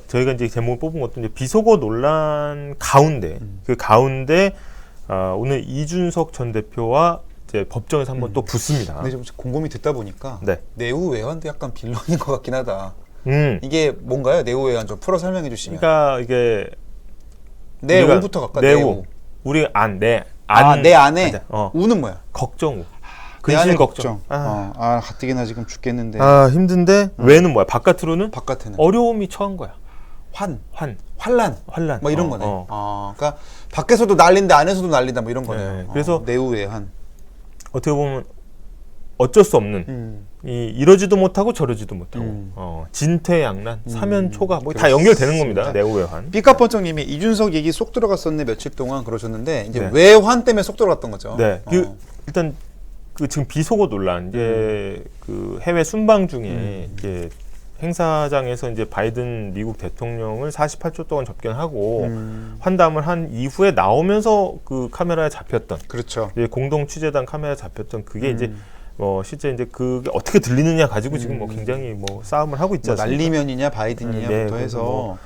저희가 이제 제목을 뽑은 것도 이제 비속어 논란 가운데 그 가운데 오늘 이준석 전 대표와 이제 법정에서 한번 또 붙습니다. 근데 좀 곰곰이 듣다 보니까 네. 내후 외환도 약간 빌런인 것 같긴 하다. 이게 뭔가요? 내후 외환 좀 풀어 설명해 주시면. 그러니까 이게 내후부터 갈까? 내후. 우리 내 안에 우는 뭐야? 걱정. 내 안에 근심 걱정. 걱정. 가뜩이나 지금 죽겠는데. 힘든데 외는 뭐야? 바깥으로는 바깥에는 어려움이 처한 거야. 환란. 뭐 이런 거네. 그러니까 밖에서도 난린다, 안에서도 난린다, 뭐 이런 거네. 네. 그래서 내후 외환. 어떻게 보면 어쩔 수 없는 이러지도 못하고 저러지도 못하고 진퇴양난, 사면초가 뭐 다 연결되는 겁니다. 내후외환. 삐까뻔쩍님이 이준석 얘기 쏙 들어갔었네 며칠 동안 그러셨는데 이제 네. 외환 때문에 쏙 들어갔던 거죠. 네. 일단 지금 비속어 논란 이제 그 해외 순방 중에 이제 행사장에서 이제 바이든 미국 대통령을 48초 동안 접견하고 환담을 한 이후에 나오면서 그 카메라에 잡혔던. 그렇죠. 공동 취재단 카메라에 잡혔던 그게 이제 실제 이제 그게 어떻게 들리느냐 가지고 지금 굉장히 싸움을 하고 있지 않습니까? 난리면이냐 바이든이냐부터 네, 해서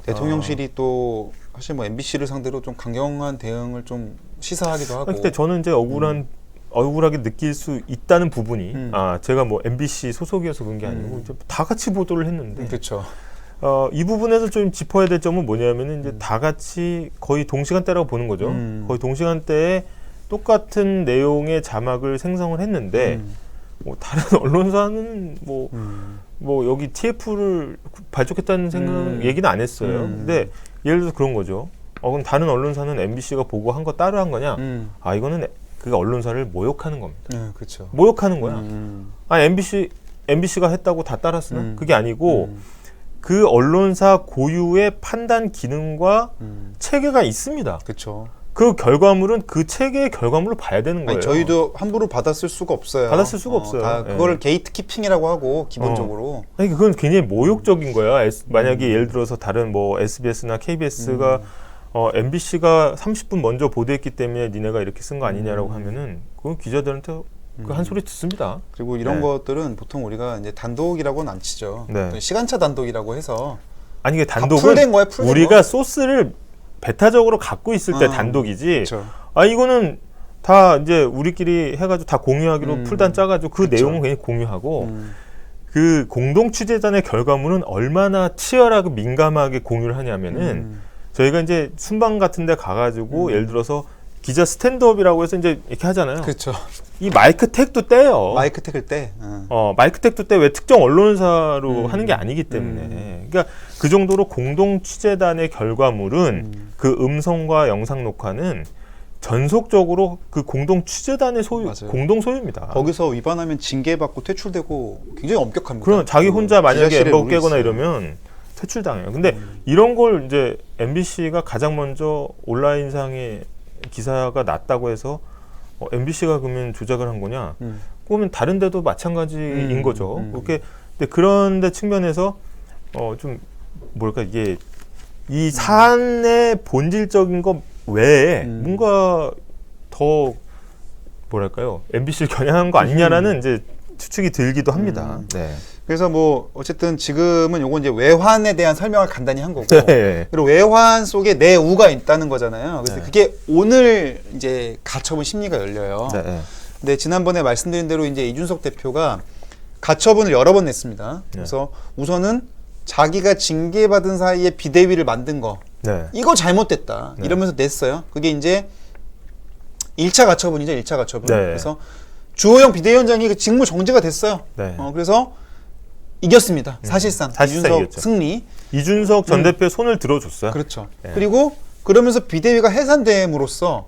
대통령실이 또 사실 MBC를 상대로 좀 강경한 대응을 좀 시사하기도 하고. 근데 저는 이제 억울하게 느낄 수 있다는 부분이 제가 MBC 소속이어서 그런 게 아니고 이제 다 같이 보도를 했는데 그렇죠. 이 부분에서 좀 짚어야 될 점은 뭐냐면은 이제 다 같이 거의 동시간대라고 보는 거죠. 거의 동시간대에 똑같은 내용의 자막을 생성을 했는데 다른 언론사는 여기 TF를 발족했다는 얘기는 안 했어요. 근데 예를 들어서 그런 거죠. 그럼 다른 언론사는 MBC가 보고 한 거 따로 한 거냐? 이거는 그 언론사를 모욕하는 겁니다. 그렇죠. 모욕하는 거야. MBC가 했다고 다 따랐으나 그게 아니고 그 언론사 고유의 판단 기능과 체계가 있습니다. 그렇죠. 그 결과물은 그 체계의 결과물로 봐야 되는 거예요. 저희도 함부로 받았을 수가 없어요. 받았을 수가 없어요. 그거를 게이트키핑이라고 하고 기본적으로. 그건 굉장히 모욕적인 거야. 만약에 예를 들어서 다른 SBS나 KBS가 MBC가 30분 먼저 보도했기 때문에 니네가 이렇게 쓴 거 아니냐라고 하면은 그건 기자들한테 그 한 소리 듣습니다. 그리고 이런 것들은 보통 우리가 이제 단독이라고는 안 치죠. 네. 시간차 단독이라고 해서. 이게 단독은 풀된 거야, 우리가 소스를 베타적으로 갖고 있을 때 단독이지. 그쵸. 이거는 다 이제 우리끼리 해가지고 다 공유하기로 풀단 짜가지고 그 그쵸. 내용은 그냥 공유하고 그 공동 취재단의 결과물은 얼마나 치열하고 민감하게 공유를 하냐면은 저희가 이제 순방 같은데 가가지고 예를 들어서 기자 스탠드업이라고 해서 이제 이렇게 하잖아요. 그렇죠. 이 마이크 택도 떼요. 마이크 택을 떼. 마이크 택도 떼. 왜 특정 언론사로 하는 게 아니기 때문에. 그러니까 그 정도로 공동 취재단의 결과물은 그 음성과 영상 녹화는 전속적으로 그 공동 취재단의 공동 소유입니다. 거기서 위반하면 징계받고 퇴출되고 굉장히 엄격합니다. 그럼 자기 혼자 만약에 엠버 깨거나 이러면 퇴출당해요. 근데 이런 걸 이제 MBC가 가장 먼저 온라인상에 기사가 났다고 해서 MBC가 그러면 조작을 한 거냐? 그러면 다른 데도 마찬가지인 거죠. 그렇게 근데 그런데 측면에서 좀 뭐랄까 이게 이 사안의 본질적인 것 외에 뭔가 더 뭐랄까요? MBC를 겨냥한 거 아니냐라는 이제 추측이 들기도 합니다. 네. 그래서 어쨌든 지금은 요건 이제 외환에 대한 설명을 간단히 한 거고. 네. 그리고 외환 속에 내우가 있다는 거잖아요. 그래서 그게 오늘 이제 가처분 심리가 열려요. 네. 근데 지난번에 말씀드린 대로 이제 이준석 대표가 가처분을 여러 번 냈습니다. 그래서 우선은 자기가 징계받은 사이에 비대위를 만든 거. 이거 잘못됐다. 이러면서 냈어요. 그게 이제 1차 가처분이죠. 1차 가처분. 그래서 주호영 비대위원장이 그 직무 정지가 됐어요. 그래서 이겼습니다. 사실상 이준석 이겼죠. 승리. 이준석 전 대표의 손을 들어줬어요. 그렇죠. 그리고 그러면서 비대위가 해산됨으로써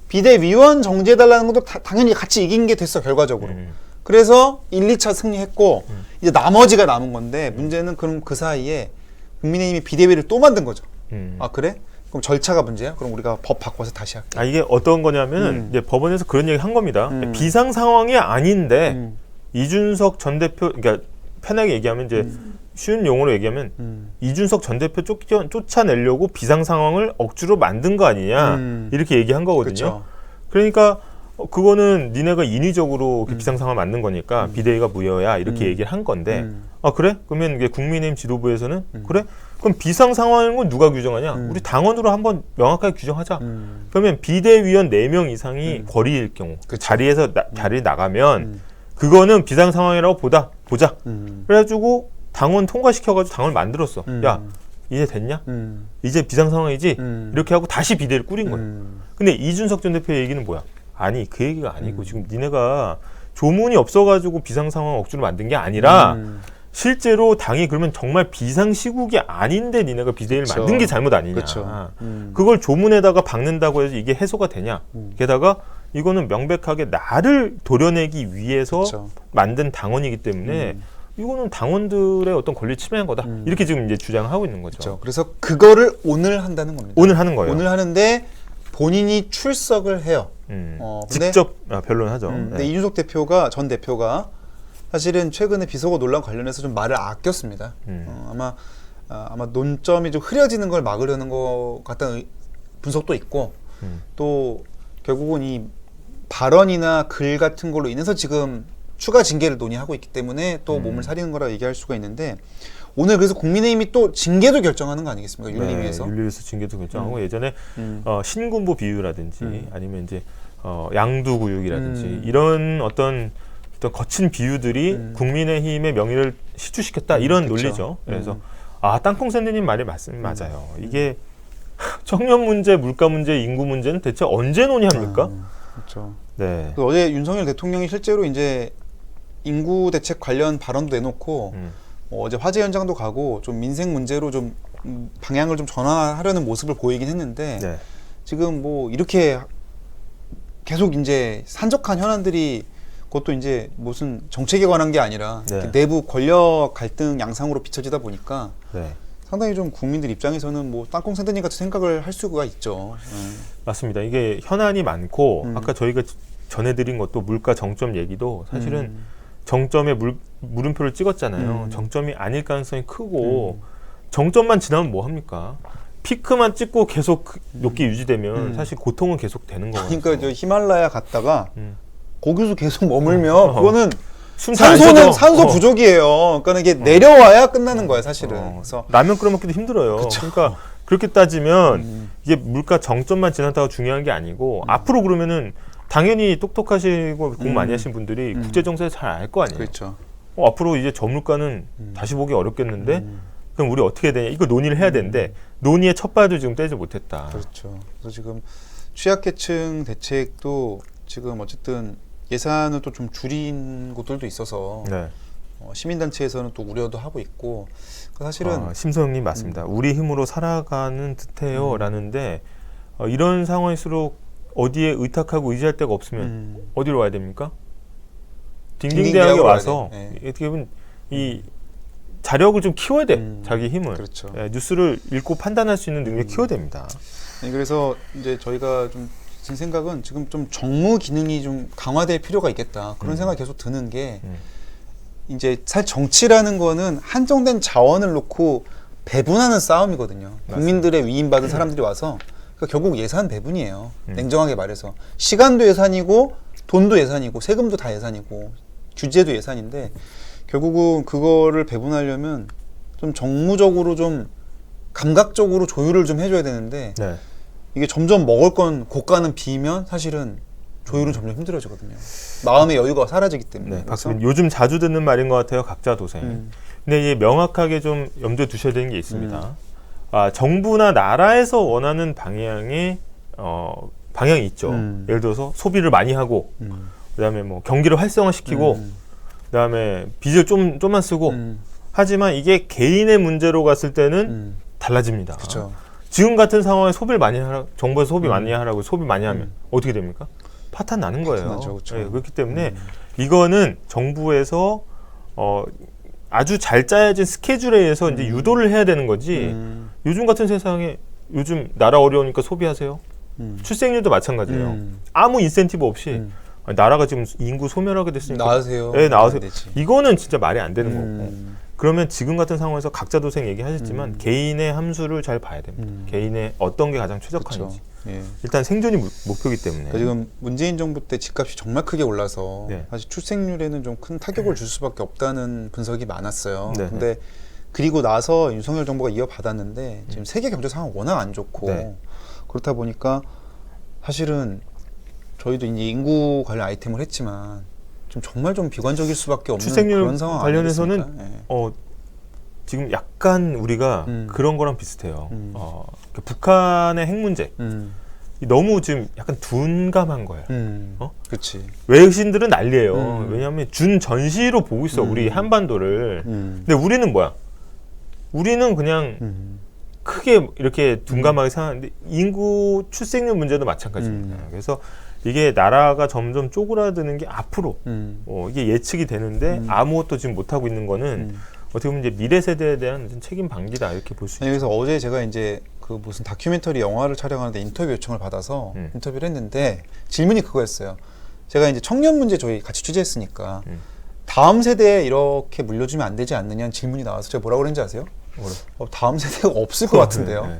비대위원 정지해달라는 것도 당연히 같이 이긴 게 됐어 결과적으로. 그래서 1, 2차 승리했고 이제 나머지가 남은 건데 문제는 그럼 그 사이에 국민의힘이 비대위를 또 만든 거죠. 그래? 그럼 절차가 문제야? 그럼 우리가 법 바꿔서 다시 할게. 이게 어떤 거냐면은 이제 법원에서 그런 얘기 한 겁니다. 비상 상황이 아닌데 이준석 전 대표, 그러니까 편하게 얘기하면 이제 쉬운 용어로 얘기하면 이준석 전 대표 쫓아내려고 비상 상황을 억지로 만든 거 아니냐 이렇게 얘기한 거거든요. 그쵸. 그러니까 그거는 니네가 인위적으로 비상 상황을 만든 거니까 비대위가 무효야 이렇게 얘기를 한 건데 그래? 그러면 이게 국민의힘 지도부에서는 그래? 그럼 비상 상황인 건 누가 규정하냐? 우리 당원으로 한번 명확하게 규정하자. 그러면 비대위원 4명 이상이 거리일 경우 그쵸. 자리에서 자리에 나가면 그거는 비상 상황이라고 보자. 그래가지고 당원 통과시켜가지고 당원을 만들었어. 야 이제 됐냐? 이제 비상 상황이지? 이렇게 하고 다시 비대를 꾸린 거야. 근데 이준석 전 대표의 얘기는 뭐야? 아니 그 얘기가 아니고 지금 니네가 조문이 없어가지고 비상 상황 억지로 만든 게 아니라 실제로 당이 그러면 정말 비상시국이 아닌데 니네가 비대위를 그쵸. 만든 게 잘못 아니냐. 그쵸. 그걸 조문에다가 박는다고 해서 이게 해소가 되냐. 게다가 이거는 명백하게 나를 도려내기 위해서 그쵸. 만든 당원이기 때문에 이거는 당원들의 어떤 권리 침해한 거다. 이렇게 지금 이제 주장하고 있는 거죠. 그렇죠. 그래서 그거를 오늘 한다는 겁니다. 오늘 하는 거예요. 오늘 하는데 본인이 출석을 해요. 근데, 직접 변론하죠. 근데 이준석 대표가 전 대표가 사실은 최근에 비속어 논란 관련해서 좀 말을 아꼈습니다. 아마 논점이 좀 흐려지는 걸 막으려는 것 같다는 분석도 있고 또 결국은 이 발언이나 글 같은 걸로 인해서 지금 추가 징계를 논의하고 있기 때문에 또 몸을 사리는 거라 얘기할 수가 있는데 오늘 그래서 국민의힘이 또 징계도 결정하는 거 아니겠습니까? 윤리위에서. 네, 윤리위에서 징계도 결정하고 예전에 신군부 비유라든지 아니면 이제 양두구육이라든지 이런 어떤 거친 비유들이 국민의힘의 명예를 실추시켰다 이런 그쵸. 논리죠. 그래서 땅콩 샌드님 말이 맞아요. 이게 청년 문제, 물가 문제, 인구 문제는 대체 언제 논의합니까? 그렇죠. 네. 어제 윤석열 대통령이 실제로 이제 인구 대책 관련 발언도 내놓고 어제 화재 현장도 가고 좀 민생 문제로 좀 방향을 좀 전환하려는 모습을 보이긴 했는데 네. 지금 뭐 이렇게 계속 이제 산적한 현안들이 그것도 이제 무슨 정책에 관한 게 아니라 네. 내부 권력 갈등 양상으로 비춰지다 보니까 네. 상당히 좀 국민들 입장에서는 뭐 땅콩 샌드님 같은 생각을 할 수가 있죠. 맞습니다. 이게 현안이 많고 아까 저희가 전해드린 것도 물가 정점 얘기도 사실은 정점에 물음표를 찍었잖아요. 정점이 아닐 가능성이 크고 정점만 지나면 뭐 합니까? 피크만 찍고 계속 높게 유지되면 사실 고통은 계속 되는 거거든요. 그러니까 저 히말라야 갔다가 거기서 계속 머물면 그거는 숨도 산소 부족이에요. 그러니까 이게 내려와야 끝나는 거야 사실은. 그래서 라면 끓여 먹기도 힘들어요. 그러니까 그렇게 따지면 이게 물가 정점만 지났다가 중요한 게 아니고 앞으로 그러면은 당연히 똑똑하시고 공 많이 하신 분들이 국제 정세를 잘 알 거 아니에요. 그렇죠. 앞으로 이제 저물가는 다시 보기 어렵겠는데 그럼 우리 어떻게 해야 되냐? 이거 논의를 해야 되는데 논의의 첫 발도 지금 떼지 못했다. 그렇죠. 그래서 지금 취약계층 대책도 지금 어쨌든 예산을 또 좀 줄인 곳들도 있어서 네. 시민단체에서는 또 우려도 하고 있고 사실은 심소영님 맞습니다. 우리 힘으로 살아가는 듯해요 라는데 이런 상황일수록 어디에 의탁하고 의지할 데가 없으면 어디로 와야 됩니까? 딩딩대학에 와서 어떻게 보면 이 자력을 좀 키워야 돼. 자기 힘을. 그렇죠. 뉴스를 읽고 판단할 수 있는 능력을 키워야 됩니다. 그래서 이제 저희가 좀 제 생각은 지금 좀 정무 기능이 좀 강화될 필요가 있겠다. 그런 생각이 계속 드는 게 이제 사실 정치라는 거는 한정된 자원을 놓고 배분하는 싸움이거든요. 맞습니다. 국민들의 위임받은 사람들이 와서 그러니까 결국 예산 배분이에요. 냉정하게 말해서 시간도 예산이고 돈도 예산이고 세금도 다 예산이고 규제도 예산인데 결국은 그거를 배분하려면 좀 정무적으로 좀 감각적으로 조율을 좀 해줘야 되는데 네. 이게 점점 먹을 건 고가는 비면 사실은 조율은 점점 힘들어지거든요. 마음의 여유가 사라지기 때문에. 네, 박수빈 요즘 자주 듣는 말인 것 같아요. 각자 도생. 근데 이게 명확하게 좀 염두에 두셔야 되는 게 있습니다. 정부나 나라에서 원하는 방향이 방향이 있죠. 예를 들어서 소비를 많이 하고, 그다음에 뭐 경기를 활성화시키고, 그다음에 빚을 좀만 쓰고. 하지만 이게 개인의 문제로 갔을 때는 달라집니다. 그렇죠. 지금 같은 상황에 소비를 많이 하라, 정부에서 소비 많이 하라고 소비 많이 하면 어떻게 됩니까? 파탄 나는 거예요. 나죠, 그렇죠. 네, 그렇기 때문에 이거는 정부에서 아주 잘 짜여진 스케줄에 의해서 이제 유도를 해야 되는 거지. 요즘 같은 세상에 요즘 나라 어려우니까 소비하세요. 출생률도 마찬가지예요. 아무 인센티브 없이 나라가 지금 인구 소멸하게 됐으니까 나으세요. 네, 나으세요. 되지. 이거는 진짜 말이 안 되는 거고. 그러면 지금 같은 상황에서 각자 도생 얘기하셨지만 개인의 함수를 잘 봐야 됩니다. 개인의 어떤 게 가장 최적화인지. 예. 일단 생존이 목표이기 때문에. 그러니까 지금 문재인 정부 때 집값이 정말 크게 올라서 네. 사실 출생률에는 좀 큰 타격을 줄 수밖에 없다는 분석이 많았어요. 네. 근데 그리고 나서 윤석열 정부가 이어받았는데 지금 세계 경제 상황 워낙 안 좋고 네. 그렇다 보니까 사실은 저희도 이제 인구 관련 아이템을 했지만 좀 정말 좀 비관적일 수밖에 없는 출생률 그런 상황 관련해서는 아니겠습니까? 예. 지금 약간 우리가 그런 거랑 비슷해요. 그 북한의 핵 문제 너무 지금 약간 둔감한 거예요. 그렇지. 외신들은 난리예요. 왜냐하면 준 전시로 보고 있어 우리 한반도를. 근데 우리는 뭐야? 우리는 그냥 크게 이렇게 둔감하게 생각하는데 인구 출생률 문제도 마찬가지입니다. 그래서 이게 나라가 점점 쪼그라드는 게 앞으로 이게 예측이 되는데 아무것도 지금 못 하고 있는 거는 어떻게 보면 이제 미래 세대에 대한 책임 방기다 이렇게 볼 수 있죠. 그래서 어제 제가 이제 그 무슨 다큐멘터리 영화를 촬영하는데 인터뷰 요청을 받아서 인터뷰를 했는데 질문이 그거였어요. 제가 이제 청년 문제 저희 같이 취재했으니까 다음 세대에 이렇게 물려주면 안 되지 않느냐는 질문이 나와서 제가 뭐라고 그랬는지 아세요? 다음 세대가 없을 것 같은데요. 네.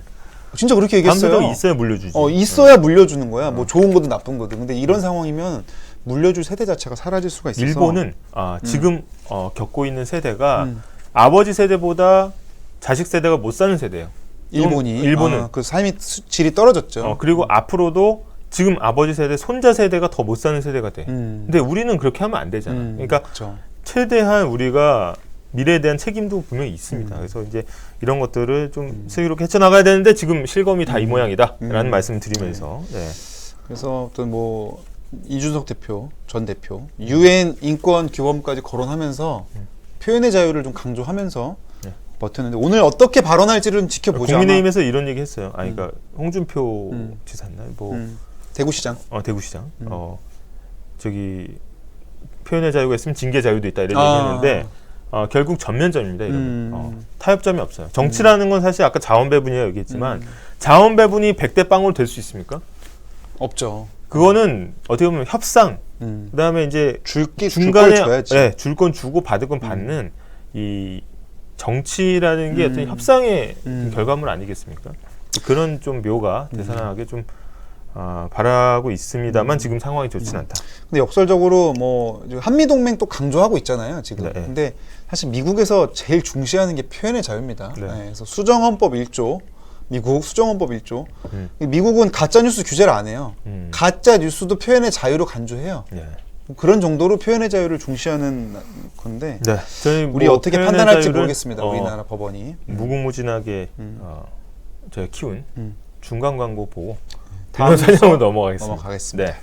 진짜 그렇게 얘기했어요. 다음 세대가 있어야 물려주지. 있어야 물려주는 거야. 뭐 좋은 거든 나쁜 거든. 근데 이런 상황이면 물려줄 세대 자체가 사라질 수가 있어서. 일본은 지금 겪고 있는 세대가 아버지 세대보다 자식 세대가 못 사는 세대예요. 일본은 그 삶의 질이 떨어졌죠. 그리고 앞으로도 지금 아버지 세대, 손자 세대가 더 못 사는 세대가 돼. 근데 우리는 그렇게 하면 안 되잖아. 그러니까 그쵸. 최대한 우리가 미래에 대한 책임도 분명히 있습니다. 그래서 이제 이런 것들을 좀 슬기롭게 헤쳐나가야 되는데 지금 실검이 다 이 모양이다라는 말씀을 드리면서. 네. 그래서 어떤 뭐 이준석 대표, 전 대표, 유엔 인권 규범까지 거론하면서 표현의 자유를 좀 강조하면서 버텼는데 오늘 어떻게 발언할지를 좀 지켜보자. 국민의힘에서 이런 얘기 했어요. 그러니까 홍준표 지사였나요? 대구시장. 대구시장. 저기 표현의 자유가 있으면 징계 자유도 있다 이런 얘기했는데 결국 전면전입니다. 이거는. 타협점이 없어요. 정치라는 건 사실 아까 자원 배분이라고 얘기했지만 자원 배분이 100대 빵으로 될 수 있습니까? 없죠. 그거는 어떻게 보면 협상. 그다음에 이제 중간에 줄 건 주고 받을 건 받는 이 정치라는 게 어떤 협상의 결과물 아니겠습니까? 그런 좀 묘가 되살아나게 좀 바라고 있습니다만 지금 상황이 좋지는 않다. 근데 역설적으로 뭐 한미 동맹 또 강조하고 있잖아요 지금. 네. 근데 사실 미국에서 제일 중시하는 게 표현의 자유입니다. 네. 그래서 수정헌법 1조, 미국 수정헌법 1조. 미국은 가짜 뉴스 규제를 안 해요. 가짜 뉴스도 표현의 자유로 간주해요. 네. 그런 정도로 표현의 자유를 중시하는 건데 네. 저희 우리 뭐 어떻게 판단할지 모르겠습니다. 우리나라 법원이 무궁무진하게 저희 키운 중간 광고 보고 다음 설명으로 넘어가겠습니다. 넘어가겠습니다. 네.